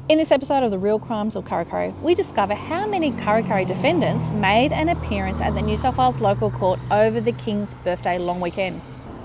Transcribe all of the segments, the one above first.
In this episode of The Real Crimes of Kurri Kurri, we discover how many Kurri Kurri defendants made an appearance at the New South Wales Local Court over the King's Birthday long weekend.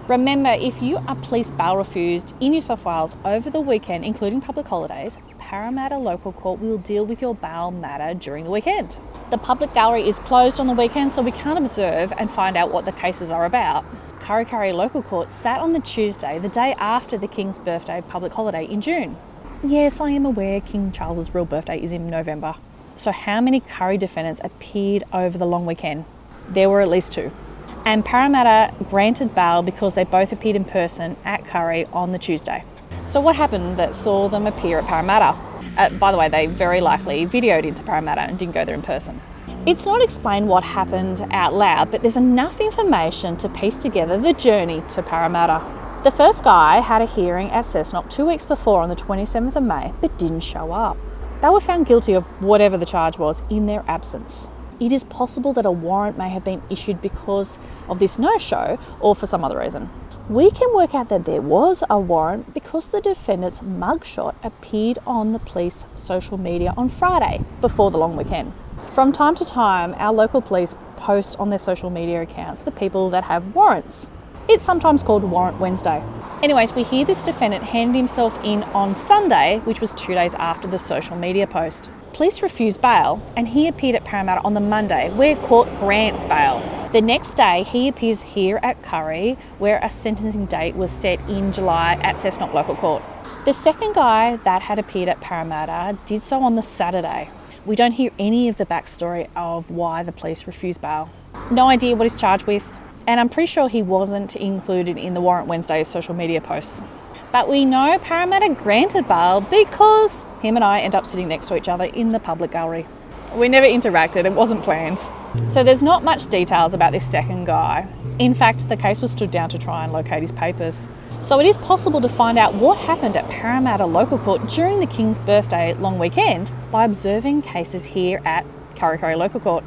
Remember, if you are police bail refused in New South Wales over the weekend, including public holidays, Parramatta Local Court will deal with your bail matter during the weekend. The public gallery is closed on the weekend, so we can't observe and find out what the cases are about. Kurri Kurri Local Court sat on the Tuesday, the day after the King's Birthday public holiday in June. Yes, I am aware King Charles's real birthday is in November. So how many Kurri defendants appeared over the long weekend? There were at least 2. And Parramatta granted bail because they both appeared in person at Kurri on the Tuesday. So what happened that saw them appear at Parramatta? By the way, they very likely videoed into Parramatta and didn't go there in person. It's not explained what happened out loud, but there's enough information to piece together the journey to Parramatta. The first guy had a hearing at Cessnock 2 weeks before on the 27th of May, but didn't show up. They were found guilty of whatever the charge was in their absence. It is possible that a warrant may have been issued because of this no-show or for some other reason. We can work out that there was a warrant because the defendant's mugshot appeared on the police social media on Friday before the long weekend. From time to time, our local police post on their social media accounts the people that have warrants. It's sometimes called Warrant Wednesday. Anyways, we hear this defendant handed himself in on Sunday, which was 2 days after the social media post. Police refused bail and he appeared at Parramatta on the Monday, where court grants bail. The next day, he appears here at Kurri, where a sentencing date was set in July at Cessnock Local Court. The second guy that had appeared at Parramatta did so on the Saturday. We don't hear any of the backstory of why the police refused bail. No idea what he's charged with. And I'm pretty sure he wasn't included in the Warrant Wednesday social media posts. But we know Parramatta granted bail because him and I end up sitting next to each other in the public gallery. We never interacted, it wasn't planned. So there's not much details about this second guy. In fact, the case was stood down to try and locate his papers. So it is possible to find out what happened at Parramatta Local Court during the King's Birthday long weekend by observing cases here at Kurri Kurri Local Court.